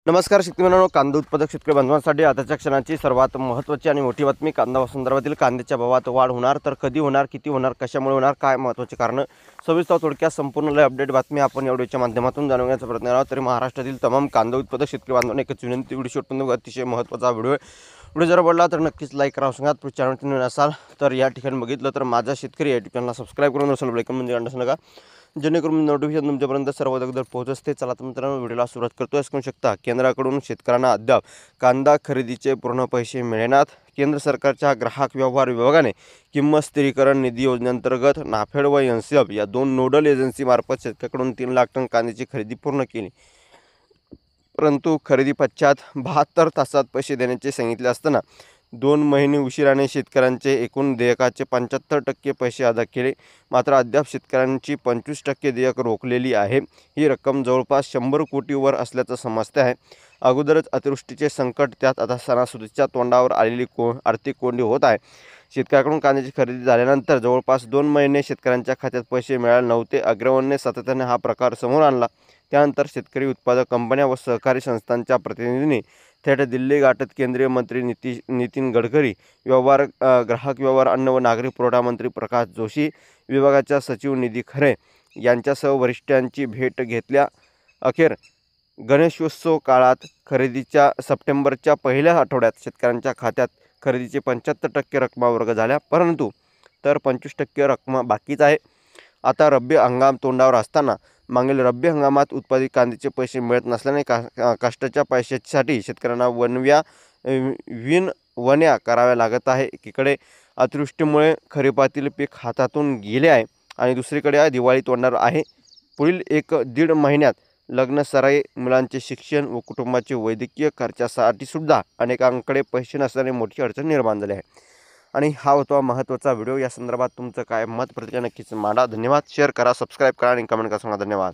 नमस्कार शेतकरी मित्रांनो, कांदा उत्पादक शेतकरी बांधवांसाठी आताच्या क्षणाची सर्वात महत्त्वाची आणि मोठी बातमी. कांदा संदर्भातील कांद्याच्या भावात वाढ होणार तर कधी होणार, किती होणार, कशामुळे होणार, काय महत्त्वाचे कारण, सविस्तर थोडक्यात संपूर्ण अपडेट बातमी आपण या व्हिडिओच्या माध्यमातून जाणून घेण्याचा प्रयत्न करावा. तरी महाराष्ट्रातील तमाम कांदा उत्पादक शेतकरी बांधवांना एकच विनंती, व्हिडिओ शेवटपर्यंत अतिशय महत्त्वाचा व्हिडिओ आहे. व्हिडिओ जर आवडला तर नक्कीच लाईक करा. सांगा चॅनल नवीन असाल तर या ठिकाणी बघितलं तर माझा शेतकरी या चॅनलला सबस्क्राईब करून असेल ब्लेकन म्हणजे अंडस नका, जेणेकरून नोटिफिकेशन तुमच्यापर्यंत सर्व अगोदर पोहोचते. चला तर मित्रांनो, व्हिडिओला सुरुवात करतो. असं करू शकता, केंद्राकडून शेतकऱ्यांना अद्याप कांदा खरेदीचे पूर्ण पैसे मिळेनात. केंद्र सरकारच्या ग्राहक व्यवहार विभागाने किंमत स्थिरीकरण निधी योजनेअंतर्गत नाफेड व एनसीएफ या दोन नोडल एजन्सीमार्फत शेतकऱ्यांकडून 3 लाख टन कांद्याची खरेदी पूर्ण केली. परंतु खरेदी पश्चात 72 तासात पैसे देण्याचे सांगितले असताना 2 महिने उशिराने शेतकऱ्यांचे एकूण देयकाचे 75% पैसे अदा केले. मात्र अद्याप शेतकऱ्यांची 25% देयक रोखलेली आहे. ही रक्कम जवळपास 100 कोटीवर असल्याचं समजते आहे. अगोदरच अतिवृष्टीचे संकट, त्यात आता सणासुदीच्या तोंडावर आलेली आर्थिक कोंडी होत आहे. शेतकऱ्याकडून कांद्याची खरेदी झाल्यानंतर जवळपास 2 महिने शेतकऱ्यांच्या खात्यात पैसे मिळाले नव्हते. अग्रवणने सातत्याने हा प्रकार समोर आणला. त्यानंतर शेतकरी उत्पादक कंपन्या व सहकारी संस्थांच्या प्रतिनिधींनी थेट दिल्ली गाठत केंद्रीय मंत्री नितीन गडकरी, ग्राहक व्यवहार, अन्न व नागरी पुरवठा मंत्री प्रकाश जोशी, विभागाच्या सचिव निधी खरे यांच्यासह वरिष्ठांची भेट घेतल्या. अखेर गणेशोत्सव काळात खरेदीच्या सप्टेंबरच्या पहिल्या आठवड्यात शेतकऱ्यांच्या खात्यात खरेदीचे 75% रक्कम वर्ग झाल्या, परंतु 25% रक्कम बाकीच आहे. आता रब्बी हंगाम तोंडावर असताना मागील रब्बी हंगामात उत्पादित कांद्याचे पैसे मिळत नसल्याने कष्टाच्या पैशासाठी शेतकऱ्यांना विनवण्या कराव्या लागत आहे. एकीकडे अतिवृष्टीमुळे खरीपातील पीक हातातून गेले आहे आणि दुसरीकडे दिवाळी तोंडावर आहे. पुढील 1-1.5 महिन्यात लग्न सराई, मुलांचे शिक्षण व कुटुंबाचे वैद्यकीय खर्चासाठी सुद्धा अनेकांकडे पैसे नसल्याने मोठी अडचण निर्माण झाली आहे. आणि हा होता महत्त्वाचा व्हिडिओ. या संदर्भात तुमचं काय मत, प्रतिक्रिया नक्कीच मांडा. धन्यवाद. शेअर करा, सबस्क्राईब करा आणि कमेंट करा. धन्यवाद.